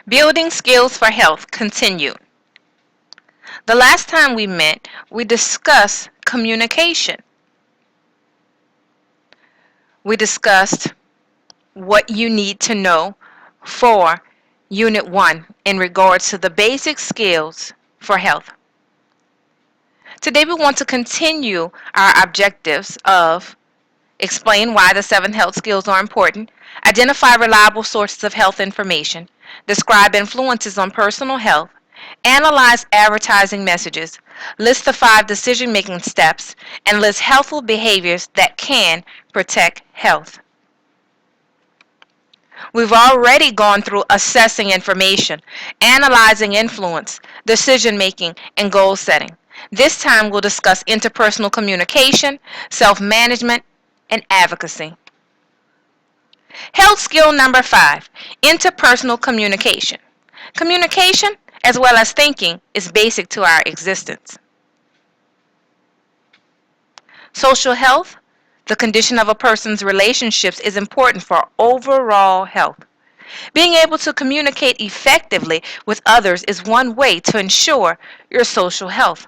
Building skills for health continued. The last time we met, we discussed communication. We discussed what you need to know for Unit 1 in regards to the basic skills for health. Today we want to continue our objectives of explain why the 7 health skills are important, identify reliable sources of health information, describe influences on personal health, analyze advertising messages, list the 5 decision-making steps, and list healthful behaviors that can protect health. We've already gone through assessing information, analyzing influence, decision-making, and goal setting. This time we'll discuss interpersonal communication, self-management, and advocacy. Health skill number 5, interpersonal communication. Communication, as well as thinking, is basic to our existence. Social health, the condition of a person's relationships, is important for overall health. Being able to communicate effectively with others is one way to ensure your social health.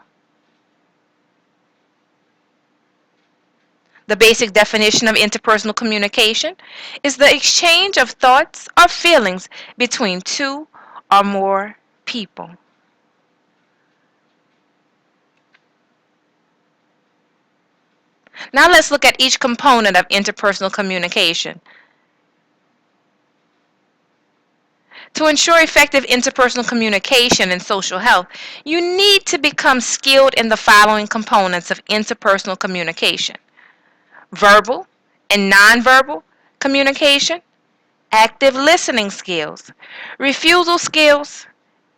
The basic definition of interpersonal communication is the exchange of thoughts or feelings between 2 or more people. Now let's look at each component of interpersonal communication. To ensure effective interpersonal communication and social health, you need to become skilled in the following components of interpersonal communication: verbal and nonverbal communication, active listening skills, refusal skills,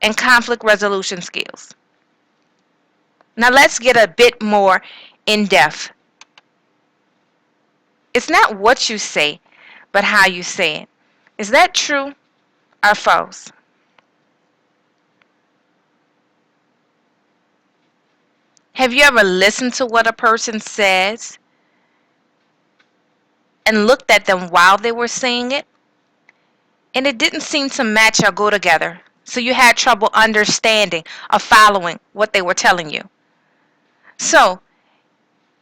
and conflict resolution skills. Now let's get a bit more in depth. It's not what you say, but how you say it. Is that true or false? Have you ever listened to what a person says and looked at them while they were saying it, and it didn't seem to match or go together, so you had trouble understanding or following what they were telling you? So,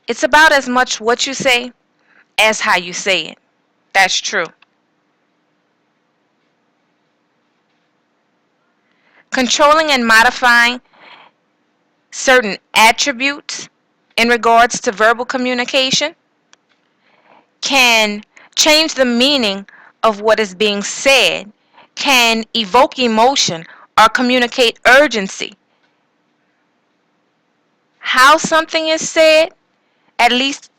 it's about as much what you say as how you say it. That's true. Controlling and modifying certain attributes in regards to verbal communication can change the meaning of what is being said, can evoke emotion or communicate urgency. How something is said, at least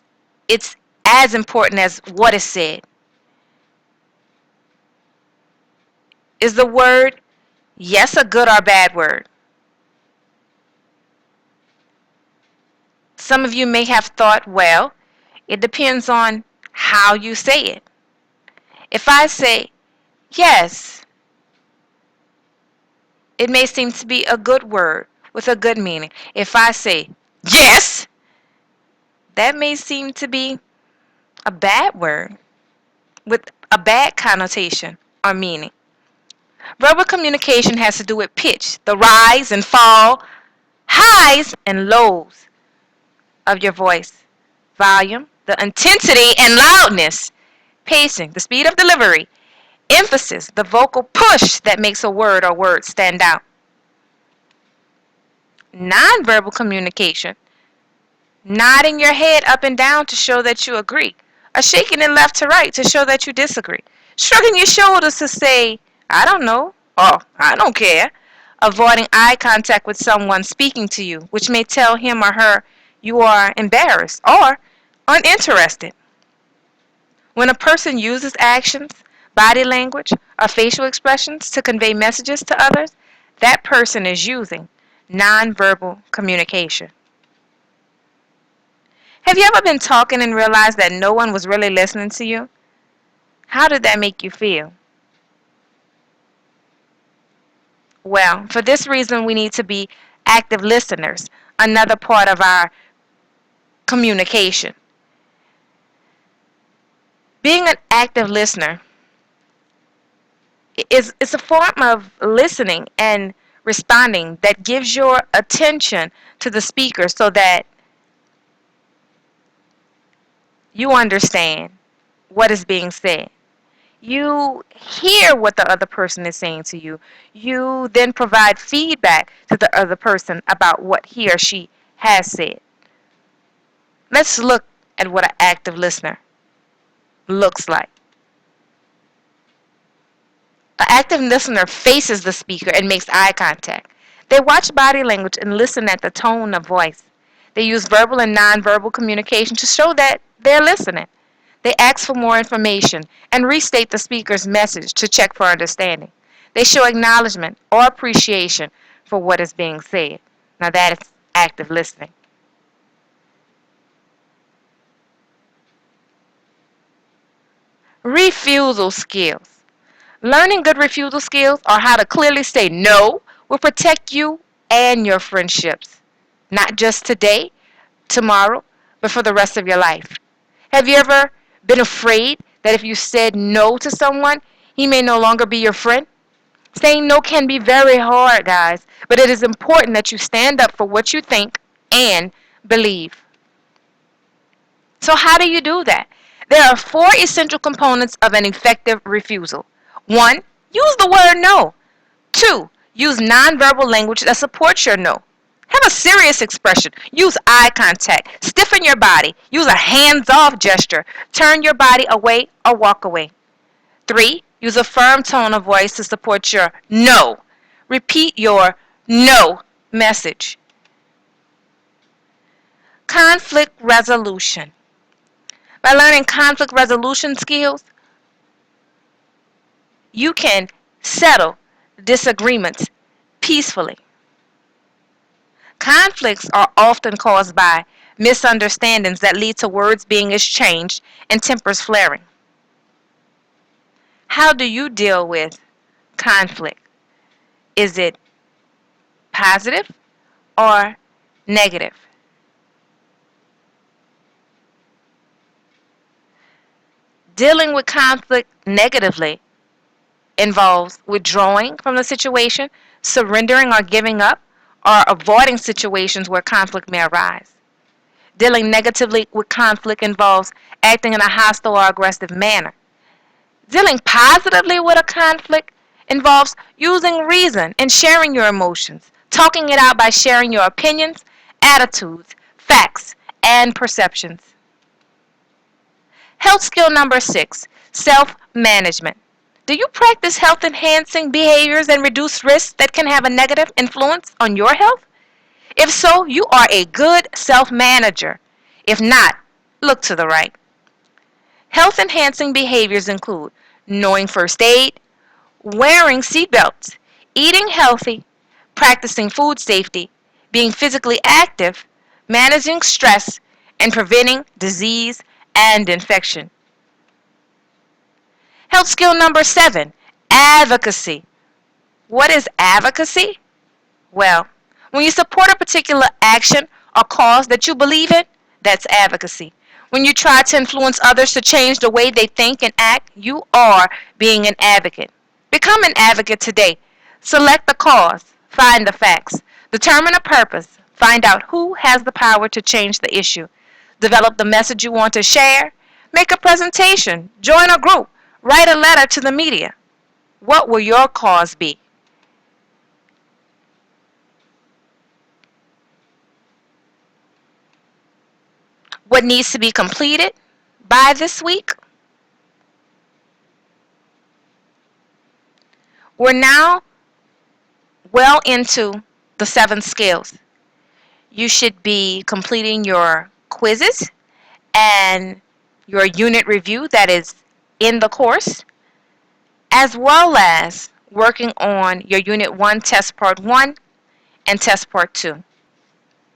it's as important as what is said. Is the word yes a good or bad word? Some of you may have thought, well, it depends on how you say it. If I say yes, it may seem to be a good word with a good meaning. If I say yes, that may seem to be a bad word with a bad connotation or meaning. Verbal communication has to do with pitch, the rise and fall, highs and lows of your voice, volume, the intensity and loudness, pacing, the speed of delivery, emphasis, the vocal push that makes a word or words stand out. Nonverbal communication, nodding your head up and down to show that you agree, or shaking it left to right to show that you disagree, shrugging your shoulders to say, I don't know, or I don't care, avoiding eye contact with someone speaking to you, which may tell him or her you are embarrassed or uninterested. When a person uses actions, body language, or facial expressions to convey messages to others, that person is using nonverbal communication. Have you ever been talking and realized that no one was really listening to you? How did that make you feel? Well, for this reason, we need to be active listeners, another part of our communication. Being an active listener It's a form of listening and responding that gives your attention to the speaker so that you understand what is being said. You hear what the other person is saying to you. You then provide feedback to the other person about what he or she has said. Let's look at what an active listener looks like. An active listener faces the speaker and makes eye contact. They watch body language and listen at the tone of voice. They use verbal and nonverbal communication to show that they're listening. They ask for more information and restate the speaker's message to check for understanding. They show acknowledgement or appreciation for what is being said. Now that is active listening. Refusal skills. Learning good refusal skills or how to clearly say no will protect you and your friendships. Not just today, tomorrow, but for the rest of your life. Have you ever been afraid that if you said no to someone, he may no longer be your friend? Saying no can be very hard, guys, but it is important that you stand up for what you think and believe. So, how do you do that? There are four essential components of an effective refusal. One, use the word no. Two, use nonverbal language that supports your no. Have a serious expression. Use eye contact. Stiffen your body. Use a hands-off gesture. Turn your body away or walk away. 3. Use a firm tone of voice to support your no. Repeat your no message. Conflict resolution. By learning conflict resolution skills, you can settle disagreements peacefully. Conflicts are often caused by misunderstandings that lead to words being exchanged and tempers flaring. How do you deal with conflict? Is it positive or negative? Dealing with conflict negatively involves withdrawing from the situation, surrendering or giving up, or avoiding situations where conflict may arise. Dealing negatively with conflict involves acting in a hostile or aggressive manner. Dealing positively with a conflict involves using reason and sharing your emotions, talking it out by sharing your opinions, attitudes, facts, and perceptions. Health skill number 6, self-management. Do you practice health-enhancing behaviors and reduce risks that can have a negative influence on your health? If so, you are a good self-manager. If not, look to the right. Health-enhancing behaviors include knowing first aid, wearing seatbelts, eating healthy, practicing food safety, being physically active, managing stress, and preventing disease and infection. Health skill number 7, advocacy. What is advocacy? Well, when you support a particular action or cause that you believe in, that's advocacy. When you try to influence others to change the way they think and act, you are being an advocate. Become an advocate today. Select the cause, find the facts, determine a purpose, find out who has the power to change the issue, develop the message you want to share, make a presentation, join a group, write a letter to the media. What will your cause be? What needs to be completed by this week? We're now well into the 7 skills. You should be completing your quizzes and your unit review that is in the course, as well as working on your Unit 1 Test Part 1 and Test Part 2.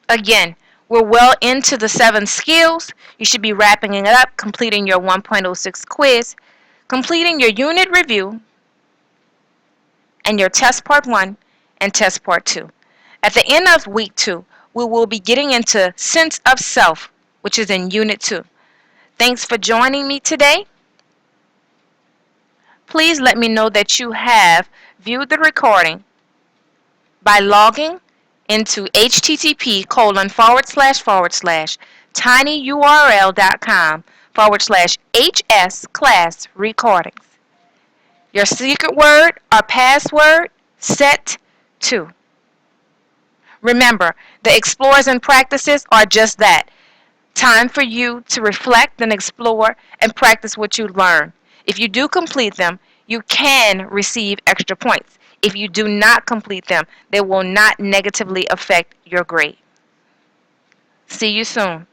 Again, we're well into the 7 skills. You should be wrapping it up, completing your 1.06 quiz, completing your unit review, and your Test Part 1 and Test Part 2. At the end of Week 2, we will be getting into Sense of Self, which is in Unit 2. Thanks for joining me today. Please let me know that you have viewed the recording by logging into http:// class recordings. Your secret word or password set to. Remember, the explores and practices are just that. Time for you to reflect and explore and practice what you learn. If you do complete them, you can receive extra points. If you do not complete them, they will not negatively affect your grade. See you soon.